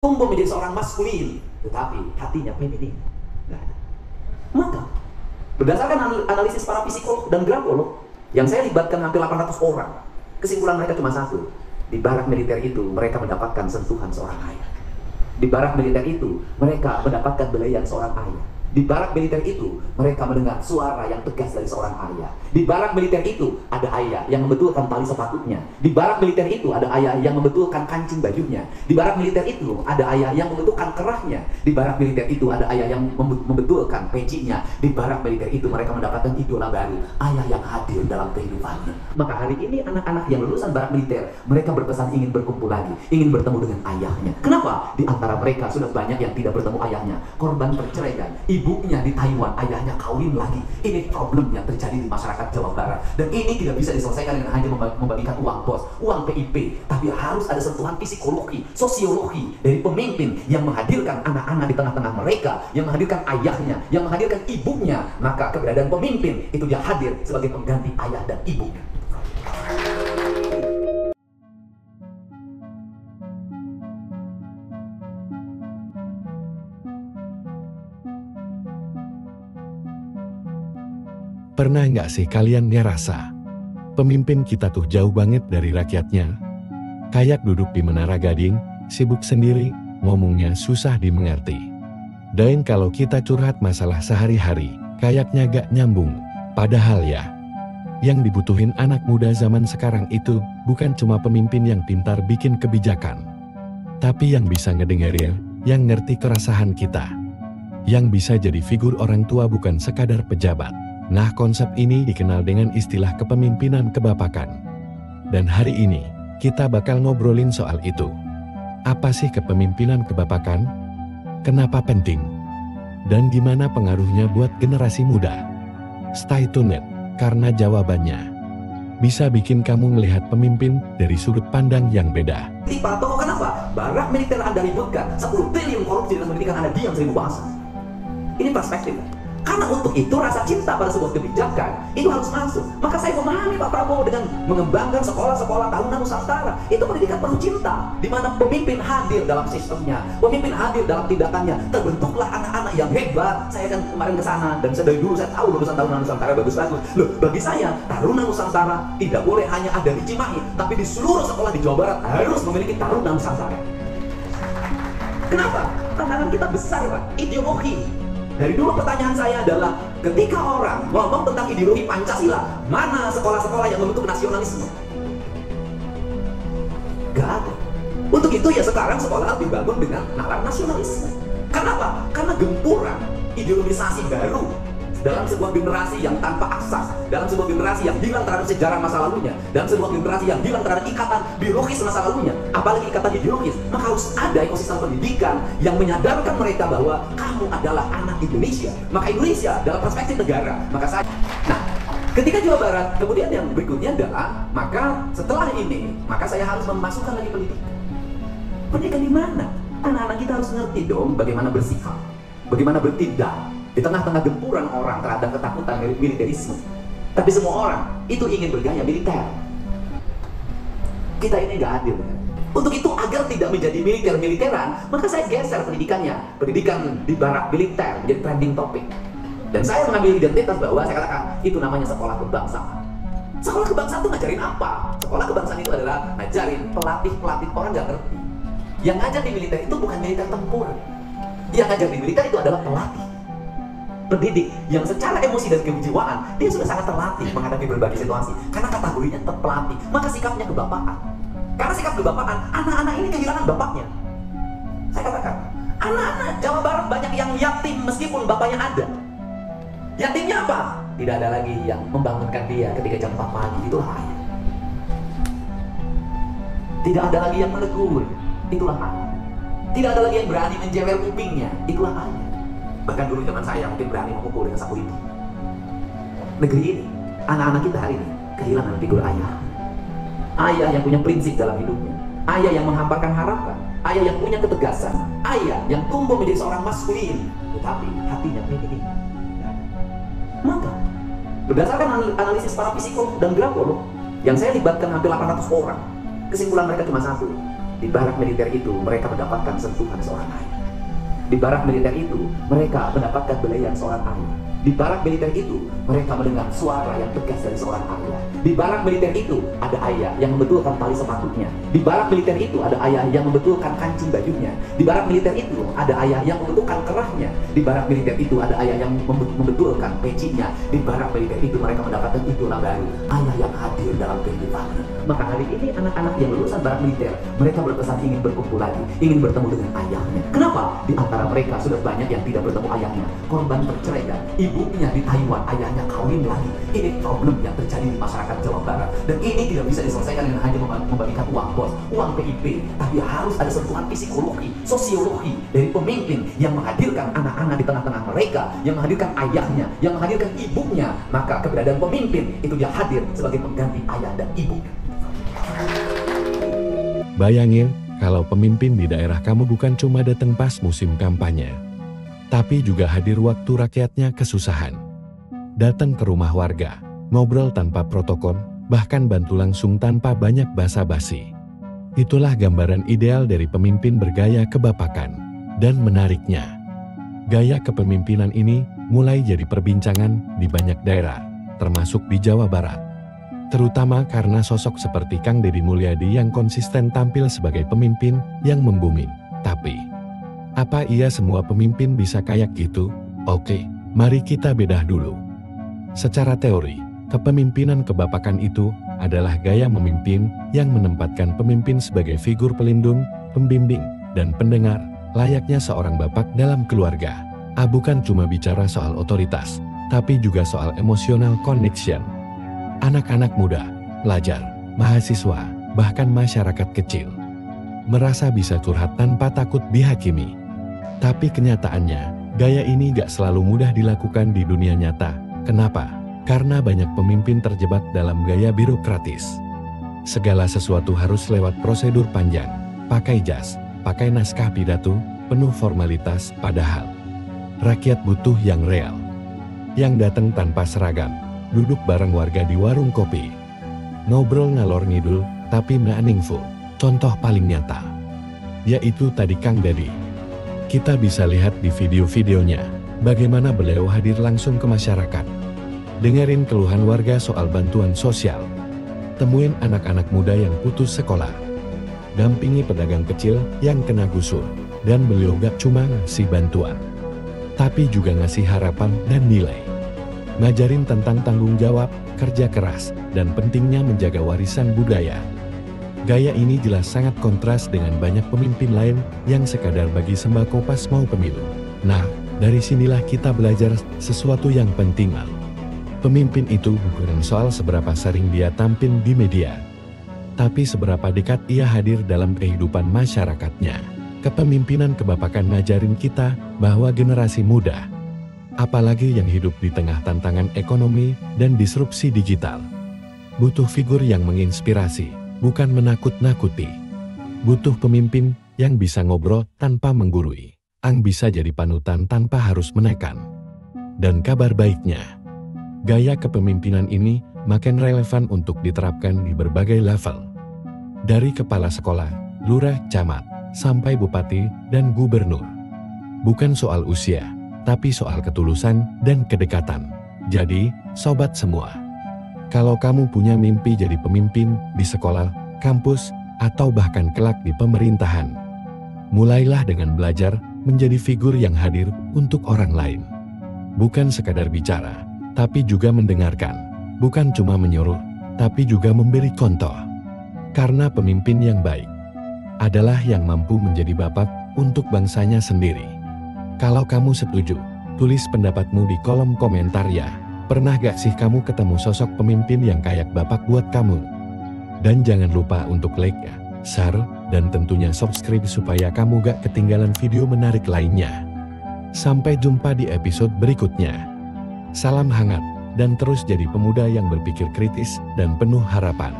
tumbuh menjadi seorang maskulin, tetapi hatinya feminin. Nah, maka berdasarkan analisis para psikolog dan grafolog yang saya libatkan hampir 800 orang, kesimpulan mereka cuma satu: di barak militer itu mereka mendapatkan sentuhan seorang ayah. Di barak militer itu mereka mendapatkan belayan seorang ayah. Di barak militer itu mereka mendengar suara yang tegas dari seorang ayah. Di barak militer itu ada ayah yang membetulkan tali sepatunya. Di barak militer itu ada ayah yang membetulkan kancing bajunya. Di barak militer itu ada ayah yang membetulkan kerahnya. Di barak militer itu ada ayah yang membetulkan pecinya. Di barak militer itu mereka mendapatkan idola baru, ayah yang hadir dalam kehidupannya. Maka hari ini anak-anak yang lulusan barak militer, mereka berpesan ingin berkumpul lagi, ingin bertemu dengan ayahnya. Kenapa? Di antara mereka sudah banyak yang tidak bertemu ayahnya, korban perceraian. Ibunya di Taiwan, ayahnya kawin lagi. Ini problem yang terjadi di masyarakat Jawa Barat. Dan ini tidak bisa diselesaikan dengan hanya membagikan uang bos, uang PIP. Tapi harus ada sentuhan psikologi, sosiologi dari pemimpin yang menghadirkan anak-anak di tengah-tengah mereka, yang menghadirkan ayahnya, yang menghadirkan ibunya. Maka keberadaan pemimpin itu dia hadir sebagai pengganti ayah dan ibunya. Pernah nggak sih kalian ngerasa pemimpin kita tuh jauh banget dari rakyatnya? Kayak duduk di Menara Gading, sibuk sendiri, ngomongnya susah dimengerti. Dan kalau kita curhat masalah sehari-hari, kayaknya gak nyambung. Padahal ya, yang dibutuhin anak muda zaman sekarang itu bukan cuma pemimpin yang pintar bikin kebijakan, tapi yang bisa ngedengerin, yang ngerti keresahan kita, yang bisa jadi figur orang tua bukan sekadar pejabat. Nah, konsep ini dikenal dengan istilah kepemimpinan kebapakan. Dan hari ini, kita bakal ngobrolin soal itu. Apa sih kepemimpinan kebapakan? Kenapa penting? Dan gimana pengaruhnya buat generasi muda? Stay tuned, karena jawabannya bisa bikin kamu melihat pemimpin dari sudut pandang yang beda. Pak Tokoh, kenapa? Barak militer Anda ributkan, 10 triliun korupsi dalam pendidikan Anda diam 1000 bahasa. Ini perspektif. Karena untuk itu rasa cinta pada sebuah kebijakan itu harus masuk. Maka saya memahami Pak Prabowo dengan mengembangkan sekolah-sekolah tahunan Nusantara. Itu pendidikan penuh cinta, di mana pemimpin hadir dalam sistemnya, pemimpin hadir dalam tindakannya. Terbentuklah anak-anak yang hebat. Saya kan kemarin ke sana dan dari dulu saya tahu lulusan tahunan Nusantara bagus-bagus. Loh, bagi saya Taruna Nusantara tidak boleh hanya ada di Cimahi, tapi di seluruh sekolah di Jawa Barat harus memiliki Taruna Nusantara. Kenapa? Tantangan kita besar, Pak. Ideologi. Dari dulu pertanyaan saya adalah, ketika orang ngomong tentang ideologi Pancasila, mana sekolah-sekolah yang membentuk nasionalisme? Gak ada. Untuk itu ya sekarang sekolah dibangun dengan nalar nasionalisme. Kenapa? Karena gempuran ideologisasi baru dalam sebuah generasi yang tanpa asas, dalam sebuah generasi yang hilang terhadap sejarah masa lalunya, dalam sebuah generasi yang hilang terhadap ikatan biologis masa lalunya, apalagi ikatan ideologis. Maka harus ada ekosistem pendidikan yang menyadarkan mereka bahwa kamu adalah anak Indonesia. Maka Indonesia dalam perspektif negara. Maka saya, nah, ketika Jawa Barat, kemudian yang berikutnya adalah, maka setelah ini, maka saya harus memasukkan lagi pendidikan. Pendidikan di mana? Anak-anak kita harus ngerti dong bagaimana bersikap, bagaimana bertindak di tengah-tengah gempuran orang terhadap ketakutan militerisme. Tapi semua orang itu ingin bergaya militer. Kita ini nggak adil. Untuk itu agar tidak menjadi militeran, maka saya geser pendidikannya. Pendidikan di barak militer menjadi trending topik. Dan saya mengambil identitas bahwa saya katakan itu namanya sekolah kebangsaan. Sekolah kebangsaan itu ngajarin apa? Sekolah kebangsaan itu adalah ngajarin pelatih orang nggak ngerti. Yang ngajar di militer itu bukan militer tempur. Yang ngajar di militer itu adalah pelatih, pendidik yang secara emosi dan kejiwaan dia sudah sangat terlatih menghadapi berbagai situasi. Karena kategorinya tetap pelatih, maka sikapnya kebapaan. Karena sikap kebapaan, anak-anak ini kehilangan bapaknya. Saya katakan, anak-anak Jawa Barat banyak yang yatim meskipun bapaknya ada. Yatimnya apa? Tidak ada lagi yang membangunkan dia ketika jam 4 pagi. Itulah ayah. Tidak ada lagi yang menegur. Itulah ayah. Tidak ada lagi yang berani menjewer kupingnya. Itulah ayah. Bahkan dulu zaman saya mungkin berani memukul dengan sapu lidi. Negeri ini, anak-anak kita hari ini kehilangan figur ayah. Ayah yang punya prinsip dalam hidupnya, ayah yang menghamparkan harapan, ayah yang punya ketegasan, ayah yang tumbuh menjadi seorang maskulin, tetapi hatinya feminin. Maka berdasarkan analisis para psikolog dan grafolog yang saya libatkan hampir 800 orang, kesimpulan mereka cuma satu: Di barak militer itu mereka mendapatkan sentuhan seorang ayah. Di barak militer itu mereka mendapatkan belayan seorang ayah. Di barak militer itu mereka mendengar suara yang tegas dari seorang ayah. Di barak militer itu ada ayah yang membetulkan tali sepatunya. Di barak militer itu ada ayah yang membetulkan kancing bajunya. Di barak militer itu ada ayah yang membetulkan kerahnya. Di barak militer itu ada ayah yang membetulkan pecinya. Di barak militer itu mereka mendapatkan idola baru, ayah yang hadir dalam kehidupannya. Maka hari ini anak-anak yang lulusan barak militer, mereka berpesan ingin berkumpul lagi, ingin bertemu dengan ayahnya. Kenapa? Di antara mereka sudah banyak yang tidak bertemu ayahnya, korban perceraian, ibunya di Taiwan, ayahnya kawin lagi. Ini problem yang terjadi di masyarakat Jawa Barat, dan ini tidak bisa diselesaikan dengan hanya membagikan uang bos, uang PIP, tapi harus ada sentuhan psikologi, sosiologi dari pemimpin yang menghadirkan anak-anak di tengah-tengah mereka, yang menghadirkan ayahnya, yang menghadirkan ibunya. Maka keberadaan pemimpin itu dia hadir sebagai pengganti ayah dan ibu. Bayangin, kalau pemimpin di daerah kamu bukan cuma datang pas musim kampanye, tapi juga hadir waktu rakyatnya kesusahan. Datang ke rumah warga, ngobrol tanpa protokol, bahkan bantu langsung tanpa banyak basa-basi. Itulah gambaran ideal dari pemimpin bergaya kebapakan. Dan menariknya, gaya kepemimpinan ini mulai jadi perbincangan di banyak daerah, termasuk di Jawa Barat. Terutama karena sosok seperti Kang Deddy Mulyadi yang konsisten tampil sebagai pemimpin yang membumi. Tapi, apa iya semua pemimpin bisa kayak gitu? Oke, mari kita bedah dulu. Secara teori, kepemimpinan kebapakan itu adalah gaya memimpin yang menempatkan pemimpin sebagai figur pelindung, pembimbing, dan pendengar, layaknya seorang bapak dalam keluarga. Bukan cuma bicara soal otoritas, tapi juga soal emotional connection. Anak-anak muda, pelajar, mahasiswa, bahkan masyarakat kecil merasa bisa curhat tanpa takut dihakimi. Tapi kenyataannya, gaya ini gak selalu mudah dilakukan di dunia nyata. Kenapa? Karena banyak pemimpin terjebak dalam gaya birokratis. Segala sesuatu harus lewat prosedur panjang, pakai jas, pakai naskah pidato, penuh formalitas, padahal rakyat butuh yang real. Yang datang tanpa seragam, duduk bareng warga di warung kopi, ngobrol ngalor ngidul, tapi meaningful. Contoh paling nyata, yaitu tadi Kang Deddy. Kita bisa lihat di video-videonya, bagaimana beliau hadir langsung ke masyarakat. Dengerin keluhan warga soal bantuan sosial. Temuin anak-anak muda yang putus sekolah. Dampingi pedagang kecil yang kena gusur. Dan beliau gak cuma ngasih bantuan, tapi juga ngasih harapan dan nilai. Ngajarin tentang tanggung jawab, kerja keras, dan pentingnya menjaga warisan budaya. Gaya ini jelas sangat kontras dengan banyak pemimpin lain yang sekadar bagi sembako pas mau pemilu. Nah, dari sinilah kita belajar sesuatu yang penting. Pemimpin itu bukan soal seberapa sering dia tampil di media, tapi seberapa dekat ia hadir dalam kehidupan masyarakatnya. Kepemimpinan kebapakan ngajarin kita bahwa generasi muda, apalagi yang hidup di tengah tantangan ekonomi dan disrupsi digital, butuh figur yang menginspirasi, bukan menakut-nakuti. Butuh pemimpin yang bisa ngobrol tanpa menggurui, yang bisa jadi panutan tanpa harus menekan. Dan kabar baiknya, gaya kepemimpinan ini makin relevan untuk diterapkan di berbagai level. Dari kepala sekolah, lurah, camat, sampai bupati dan gubernur. Bukan soal usia, tapi soal ketulusan dan kedekatan. Jadi, sobat semua, kalau kamu punya mimpi jadi pemimpin di sekolah, kampus, atau bahkan kelak di pemerintahan, mulailah dengan belajar menjadi figur yang hadir untuk orang lain. Bukan sekadar bicara, tapi juga mendengarkan. Bukan cuma menyuruh, tapi juga memberi contoh. Karena pemimpin yang baik adalah yang mampu menjadi bapak untuk bangsanya sendiri. Kalau kamu setuju, tulis pendapatmu di kolom komentar ya. Pernah gak sih kamu ketemu sosok pemimpin yang kayak bapak buat kamu? Dan jangan lupa untuk like ya, share, dan tentunya subscribe supaya kamu gak ketinggalan video menarik lainnya. Sampai jumpa di episode berikutnya. Salam hangat, dan terus jadi pemuda yang berpikir kritis dan penuh harapan.